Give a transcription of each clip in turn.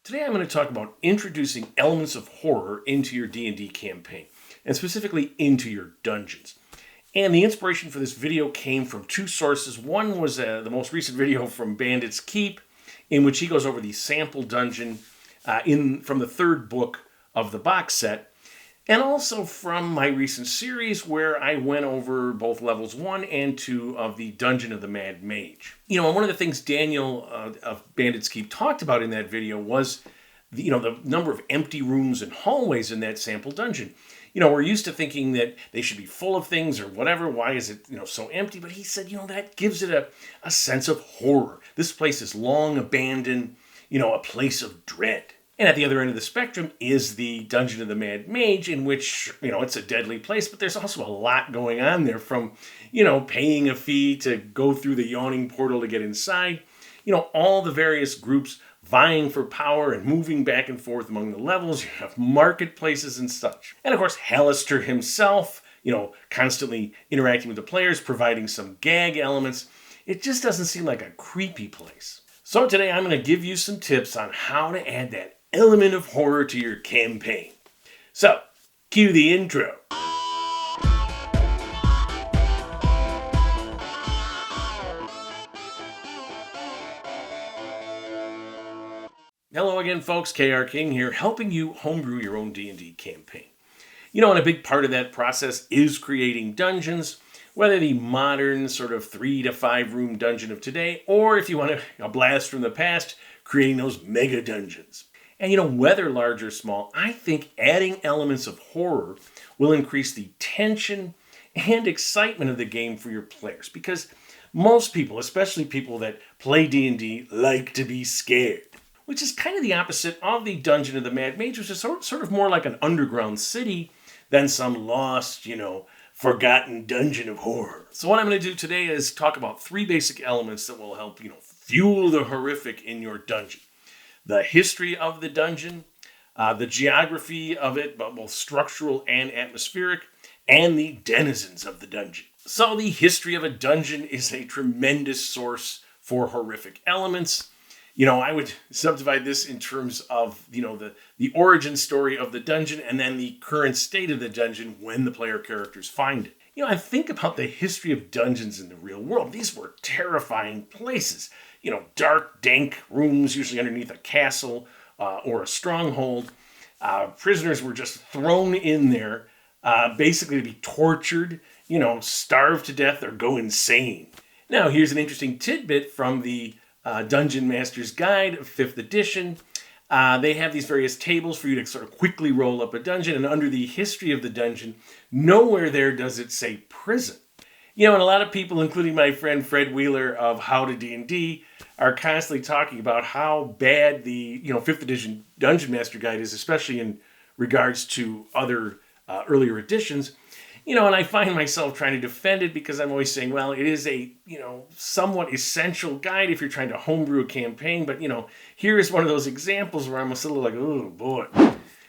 Today I'm going to talk about introducing elements of horror into your D&D campaign, and specifically into your dungeons. And the inspiration for this video came from two sources. One was the most recent video from Bandit's Keep, in which he goes over the sample dungeon from the third book of the box set, and also from my recent series where I went over both levels 1 and 2 of the Dungeon of the Mad Mage. You know, and one of the things Daniel of Bandit's Keep talked about in that video was the number of empty rooms and hallways in that sample dungeon. You know, we're used to thinking that they should be full of things or whatever. Why is it, so empty? But he said, that gives it a sense of horror. This place is long abandoned, a place of dread. And at the other end of the spectrum is the Dungeon of the Mad Mage, in which, it's a deadly place, but there's also a lot going on there, from, paying a fee to go through the yawning portal to get inside. All the various groups vying for power and moving back and forth among the levels. You have marketplaces and such. And of course, Hallister himself, constantly interacting with the players, providing some gag elements. It just doesn't seem like a creepy place. So today I'm going to give you some tips on how to add that element of horror to your campaign. So, cue the intro. Hello again, folks. KR King here, helping you homebrew your own D&D campaign. And a big part of that process is creating dungeons, whether the modern sort of 3 to 5 room dungeon of today, or if you want a blast from the past, creating those mega dungeons. And whether large or small, I think adding elements of horror will increase the tension and excitement of the game for your players. Because most people, especially people that play D&D, like to be scared. Which is kind of the opposite of the Dungeon of the Mad Mage, which is sort of more like an underground city than some lost, forgotten dungeon of horror. So what I'm going to do today is talk about 3 basic elements that will help, fuel the horrific in your dungeon. The history of the dungeon, the geography of it, both structural and atmospheric, and the denizens of the dungeon. So the history of a dungeon is a tremendous source for horrific elements. I would subdivide this in terms of, the origin story of the dungeon and then the current state of the dungeon when the player characters find it. I think about the history of dungeons in the real world. These were terrifying places. Dark, dank rooms, usually underneath a castle or a stronghold. Prisoners were just thrown in there, basically to be tortured, starved to death or go insane. Now, here's an interesting tidbit from the Dungeon Master's Guide of 5th edition. They have these various tables for you to sort of quickly roll up a dungeon, and under the history of the dungeon, nowhere there does it say prison. And a lot of people, including my friend Fred Wheeler of How to D&D, are constantly talking about how bad the 5th edition Dungeon Master Guide is, especially in regards to other earlier editions. And I find myself trying to defend it because I'm always saying, well, it is a, somewhat essential guide if you're trying to homebrew a campaign. But, here is one of those examples where I'm a little like, oh, boy.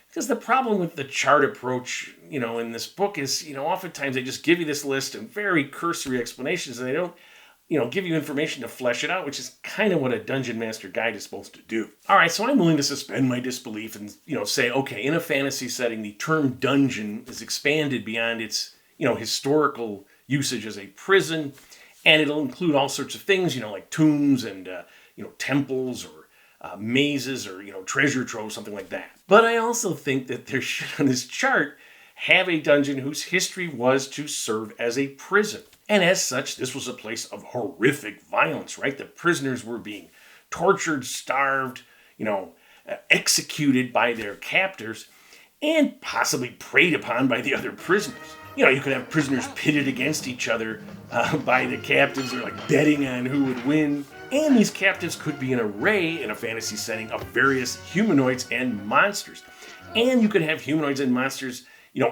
Because the problem with the chart approach, in this book is, oftentimes they just give you this list of very cursory explanations and they don't, give you information to flesh it out, which is kind of what a Dungeon Master Guide is supposed to do. All right, so I'm willing to suspend my disbelief and, say, okay, in a fantasy setting, the term dungeon is expanded beyond its, historical usage as a prison, and it'll include all sorts of things, like tombs and, temples or mazes or, treasure troves, something like that. But I also think that there should, on this chart, have a dungeon whose history was to serve as a prison. And as such, this was a place of horrific violence, right? The prisoners were being tortured, starved, executed by their captors, and possibly preyed upon by the other prisoners. You could have prisoners pitted against each other by the captives, or like betting on who would win. And these captives could be an array in a fantasy setting of various humanoids and monsters. And you could have humanoids and monsters,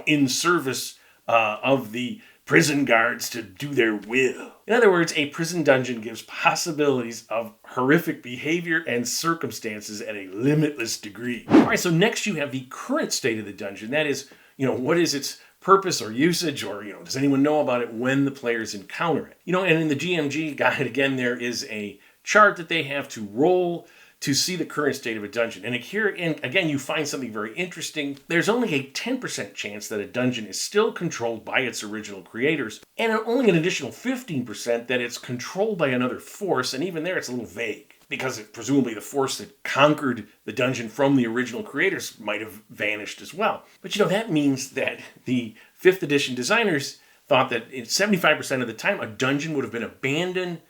in service of the prison guards to do their will. In other words, a prison dungeon gives possibilities of horrific behavior and circumstances at a limitless degree. All right, so next you have the current state of the dungeon. That is, what is its purpose or usage, or, does anyone know about it when the players encounter it? And in the GMG guide, again, there is a chart that they have to roll to see the current state of a dungeon. And here, again, you find something very interesting. There's only a 10% chance that a dungeon is still controlled by its original creators, and only an additional 15% that it's controlled by another force, and even there it's a little vague, because presumably the force that conquered the dungeon from the original creators might have vanished as well. But that means that the 5th edition designers thought that 75% of the time a dungeon would have been abandoned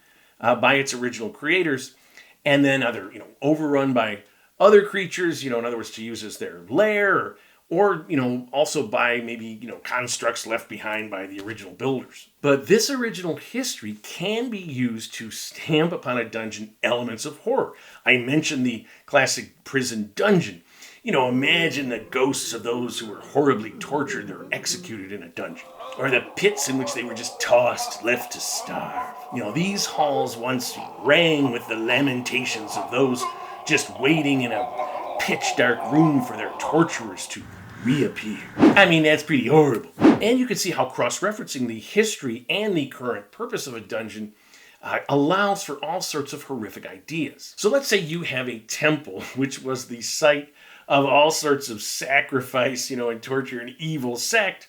by its original creators, and then either overrun by other creatures, in other words, to use as their lair, or also by maybe constructs left behind by the original builders. But this original history can be used to stamp upon a dungeon elements of horror. I mentioned the classic prison dungeon. Imagine the ghosts of those who were horribly tortured or executed in a dungeon, or the pits in which they were just tossed, left to starve. These halls once rang with the lamentations of those just waiting in a pitch-dark room for their torturers to reappear. I mean, that's pretty horrible. And you can see how cross-referencing the history and the current purpose of a dungeon allows for all sorts of horrific ideas. So let's say you have a temple, which was the site of all sorts of sacrifice, and torture and evil sect.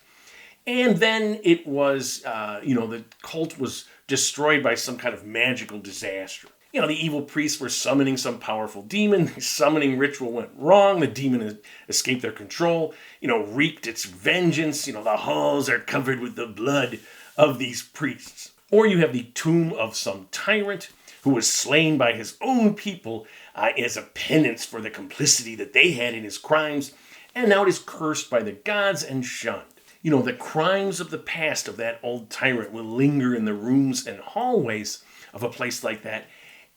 And then it was, the cult was destroyed by some kind of magical disaster. The evil priests were summoning some powerful demon. The summoning ritual went wrong. The demon escaped their control, wreaked its vengeance. The halls are covered with the blood of these priests. Or you have the tomb of some tyrant who was slain by his own people as a penance for the complicity that they had in his crimes, and now it is cursed by the gods and shunned. The crimes of the past of that old tyrant will linger in the rooms and hallways of a place like that,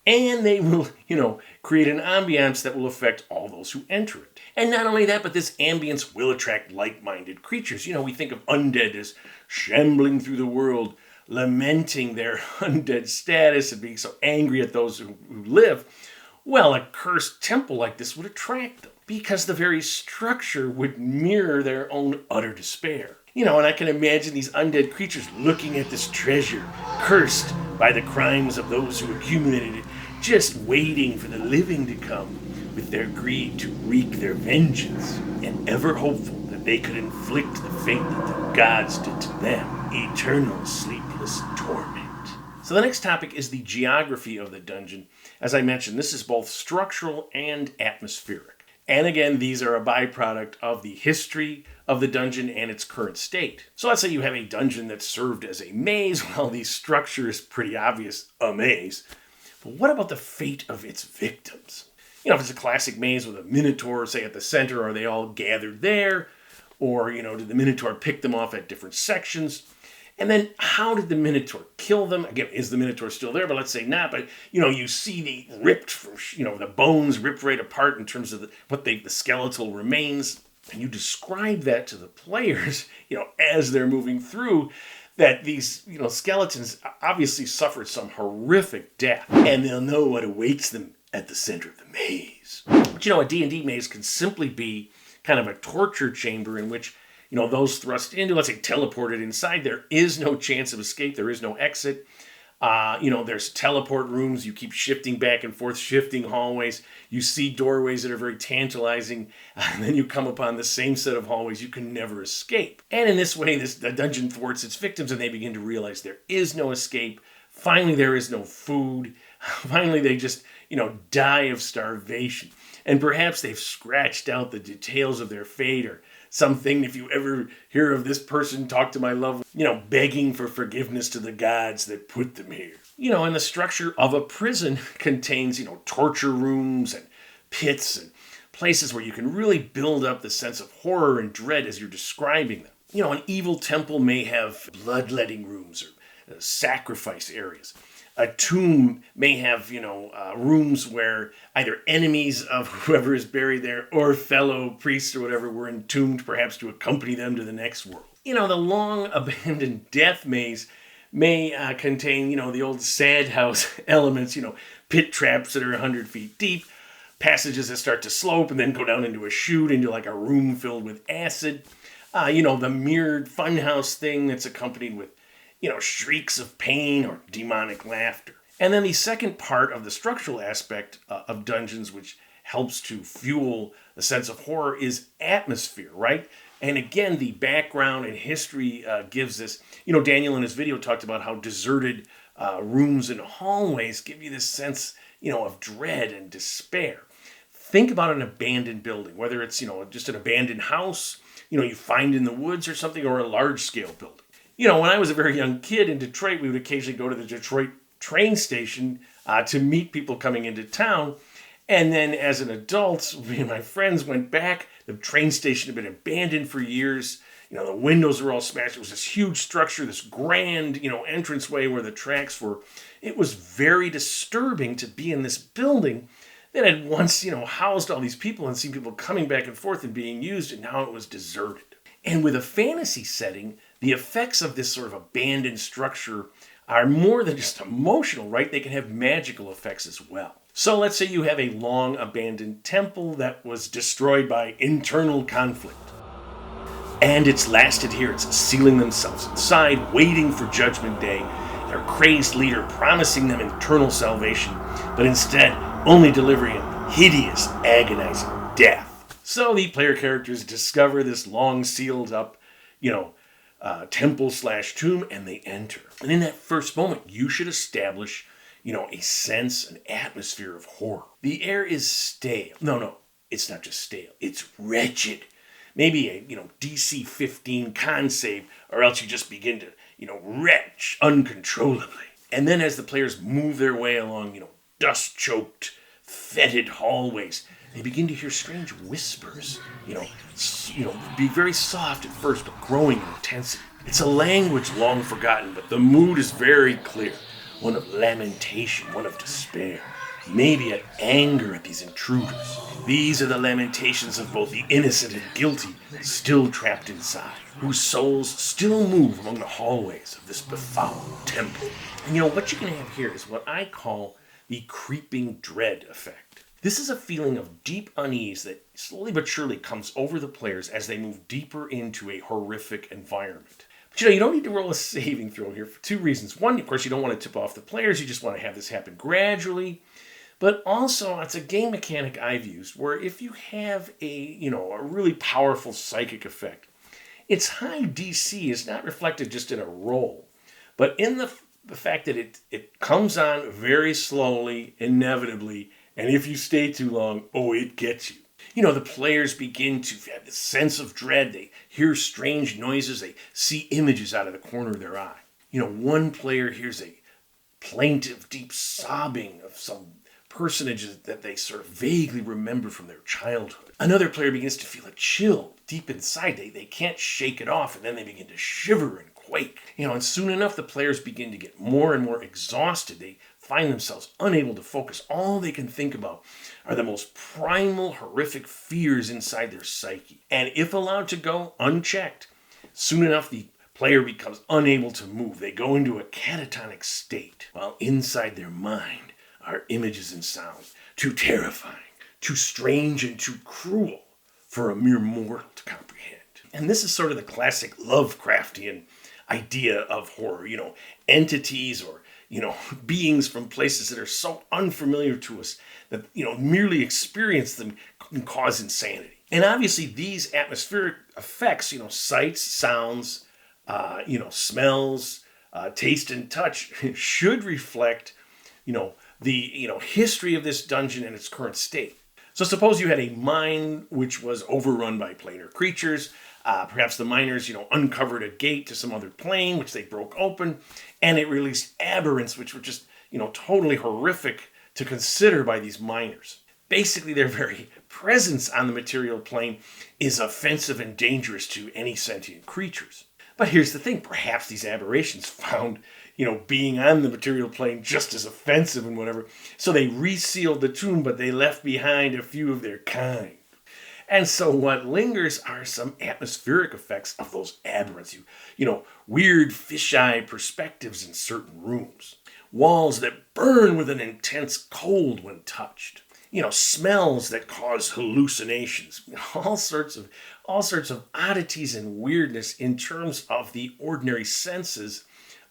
and they will, create an ambiance that will affect all those who enter it. And not only that, but this ambience will attract like-minded creatures. We think of undead as shambling through the world, lamenting their undead status and being so angry at those who live. Well, a cursed temple like this would attract them, because the very structure would mirror their own utter despair. And I can imagine these undead creatures looking at this treasure, cursed by the crimes of those who accumulated it, just waiting for the living to come with their greed to wreak their vengeance, and ever hopeful that they could inflict the fate that the gods did to them, eternal sleepless torment. So the next topic is the geography of the dungeon. As I mentioned, this is both structural and atmospheric. And again, these are a byproduct of the history of the dungeon and its current state. So let's say you have a dungeon that served as a maze. Well, the structure is pretty obvious, a maze. But what about the fate of its victims? If it's a classic maze with a minotaur, say, at the center, are they all gathered there? Or, did the minotaur pick them off at different sections? And then how did the minotaur kill them? Again, is the minotaur still there? But let's say not. But, you see the ripped from, the bones ripped right apart in terms of the skeletal remains. And you describe that to the players, as they're moving through, that these, skeletons obviously suffered some horrific death. And they'll know what awaits them at the center of the maze. But, a D&D maze can simply be kind of a torture chamber in which those thrust into, let's say, teleported inside. There is no chance of escape. There is no exit. There's teleport rooms. You keep shifting back and forth, shifting hallways. You see doorways that are very tantalizing. And then you come upon the same set of hallways. You can never escape. And in this way, the dungeon thwarts its victims, and they begin to realize there is no escape. Finally, there is no food. Finally, they just, die of starvation. And perhaps they've scratched out the details of their fate, or something, if you ever hear of this person talk to my love, begging for forgiveness to the gods that put them here. And the structure of a prison contains, torture rooms and pits and places where you can really build up the sense of horror and dread as you're describing them. An evil temple may have bloodletting rooms or sacrifice areas. A tomb may have, rooms where either enemies of whoever is buried there or fellow priests or whatever were entombed, perhaps to accompany them to the next world. The long abandoned death maze may contain, the old sad house elements, pit traps that are 100 feet deep, passages that start to slope and then go down into a chute, into like a room filled with acid. The mirrored funhouse thing that's accompanied with shrieks of pain or demonic laughter. And then the second part of the structural aspect of dungeons, which helps to fuel the sense of horror, is atmosphere, right? And again, the background and history gives this. Daniel in his video talked about how deserted rooms and hallways give you this sense, of dread and despair. Think about an abandoned building, whether it's, just an abandoned house, you find in the woods or something, or a large-scale building. When I was a very young kid in Detroit, we would occasionally go to the Detroit train station to meet people coming into town. And then as an adult, me and my friends went back. The train station had been abandoned for years. The windows were all smashed. It was this huge structure, this grand, entranceway where the tracks were. It was very disturbing to be in this building that had once, housed all these people and seen people coming back and forth and being used, and now it was deserted. And with a fantasy setting, the effects of this sort of abandoned structure are more than just emotional, right? They can have magical effects as well. So let's say you have a long abandoned temple that was destroyed by internal conflict. And its last adherents sealing themselves inside, waiting for Judgment Day, their crazed leader promising them eternal salvation, but instead only delivering hideous, agonizing death. So the player characters discover this long sealed up, temple/tomb, and they enter. And in that first moment, you should establish, a sense, an atmosphere of horror. The air is stale. No, it's not just stale. It's wretched. Maybe a, DC 15 con save, or else you just begin to, retch uncontrollably. And then as the players move their way along, dust-choked, fetid hallways, they begin to hear strange whispers, be very soft at first, but growing in intensity. It's a language long forgotten, but the mood is very clear. One of lamentation, one of despair, maybe an anger at these intruders. These are the lamentations of both the innocent and guilty, still trapped inside, whose souls still move among the hallways of this befouled temple. And what you can have here is what I call the creeping dread effect. This is a feeling of deep unease that slowly but surely comes over the players as they move deeper into a horrific environment. But you don't need to roll a saving throw here for two reasons. One, of course, you don't want to tip off the players. You just want to have this happen gradually. But also, it's a game mechanic I've used where if you have a really powerful psychic effect, its high DC is not reflected just in a roll, but in the fact that it comes on very slowly, inevitably, and if you stay too long, it gets you. The players begin to have this sense of dread. They hear strange noises. They see images out of the corner of their eye. One player hears a plaintive, deep sobbing of some personages that they sort of vaguely remember from their childhood. Another player begins to feel a chill deep inside. They can't shake it off, and then they begin to shiver and quake. And soon enough, the players begin to get more and more exhausted. They find themselves unable to focus. All they can think about are the most primal, horrific fears inside their psyche. And if allowed to go unchecked, soon enough the player becomes unable to move. They go into a catatonic state, while inside their mind are images and sounds too terrifying, too strange, and too cruel for a mere mortal to comprehend. And this is sort of the classic Lovecraftian idea of horror, entities or beings from places that are so unfamiliar to us that, merely experience them can cause insanity. And obviously these atmospheric effects, sights, sounds, smells, taste and touch should reflect, the, history of this dungeon and its current state. So suppose you had a mine which was overrun by planar creatures. Perhaps the miners, uncovered a gate to some other plane, which they broke open, and it released aberrants, which were just, totally horrific to consider by these miners. Basically, their very presence on the material plane is offensive and dangerous to any sentient creatures. But here's the thing, perhaps these aberrations found, being on the material plane just as offensive and whatever, so they resealed the tomb, but they left behind a few of their kind. And so what lingers are some atmospheric effects of those aberrants. Weird fisheye perspectives in certain rooms. Walls that burn with an intense cold when touched. Smells that cause hallucinations. All sorts of oddities and weirdness in terms of the ordinary senses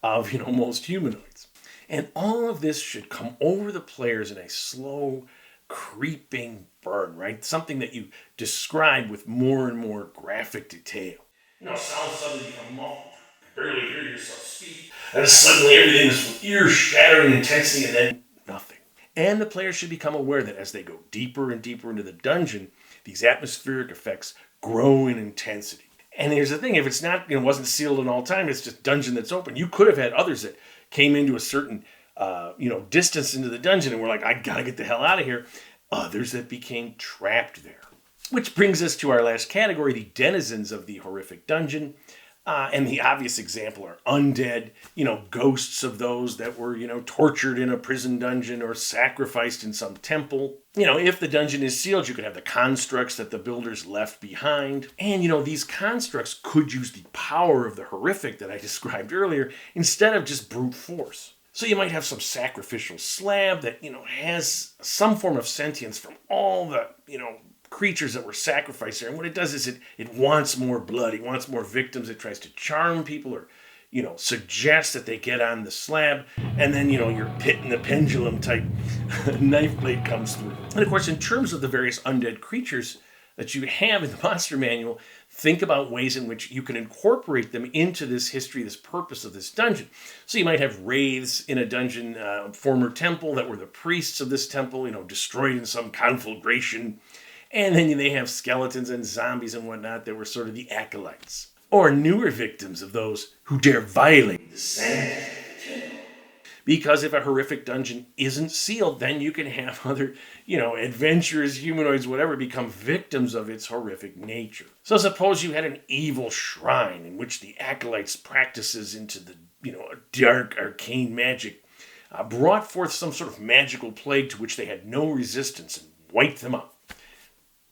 of, most humanoids. And all of this should come over the players in a slow, creeping burn, right? Something that you describe with more and more graphic detail. Sounds suddenly become muffled. You can barely hear yourself speak. And suddenly everything is ear-shattering intensity and then nothing. And the players should become aware that as they go deeper and deeper into the dungeon, these atmospheric effects grow in intensity. And here's the thing, if it's not, wasn't sealed in all time, it's just dungeon that's open. You could have had others that came into a certain, distance into the dungeon and were like, I gotta get the hell out of here. Others that became trapped there. Which brings us to our last category, the denizens of the horrific dungeon. And the obvious example are undead, ghosts of those that were, tortured in a prison dungeon or sacrificed in some temple. If the dungeon is sealed, you could have the constructs that the builders left behind. And, these constructs could use the power of the horrific that I described earlier instead of just brute force. So you might have some sacrificial slab that, has some form of sentience from all the, creatures that were sacrificed there. And what it does is it wants more blood. It wants more victims. It tries to charm people or, suggest that they get on the slab. And then, your pit and the pendulum type knife blade comes through. And of course, in terms of the various undead creatures that you have in the monster manual, think about ways in which you can incorporate them into this history, this purpose of this dungeon. So you might have wraiths in a dungeon, former temple that were the priests of this temple, destroyed in some conflagration. And then they have skeletons and zombies and whatnot that were sort of the acolytes. Or newer victims of those who dare violate the sanctity of the temple. Because if a horrific dungeon isn't sealed, then you can have other, adventurous humanoids, whatever, become victims of its horrific nature. So suppose you had an evil shrine in which the acolytes' practices into the, dark arcane magic brought forth some sort of magical plague to which they had no resistance and wiped them out.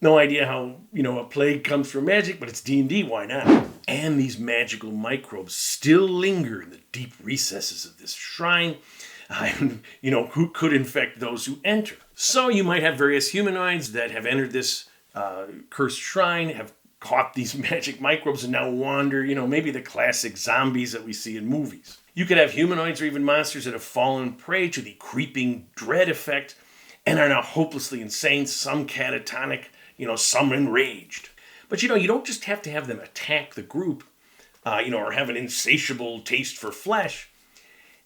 No idea how, a plague comes from magic, but it's D&D, why not? And these magical microbes still linger in the deep recesses of this shrine, who could infect those who enter. So you might have various humanoids that have entered this cursed shrine, have caught these magic microbes and now wander, maybe the classic zombies that we see in movies. You could have humanoids or even monsters that have fallen prey to the creeping dread effect and are now hopelessly insane, some catatonic, some enraged. But you don't just have to have them attack the group, or have an insatiable taste for flesh.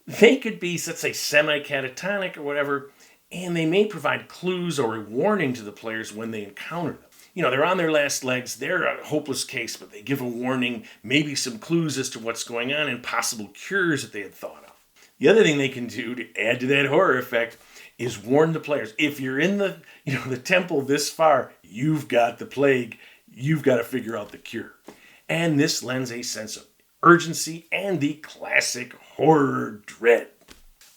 They could be, let's say, semi-catatonic or whatever, and they may provide clues or a warning to the players when they encounter them. They're on their last legs, they're a hopeless case, but they give a warning, maybe some clues as to what's going on and possible cures that they had thought of. The other thing they can do to add to that horror effect is warn the players. If you're in the temple this far, you've got the plague. You've got to figure out the cure. And this lends a sense of urgency and the classic horror dread.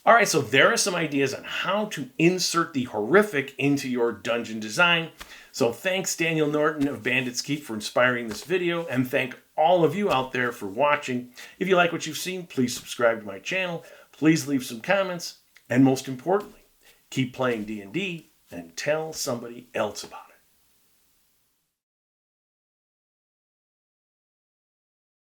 All right, so there are some ideas on how to insert the horrific into your dungeon design. So thanks Daniel Norton of Bandit's Keep for inspiring this video, and thank all of you out there for watching. If you like what you've seen, please subscribe to my channel. Please leave some comments, and most importantly, keep playing D&D and tell somebody else about it.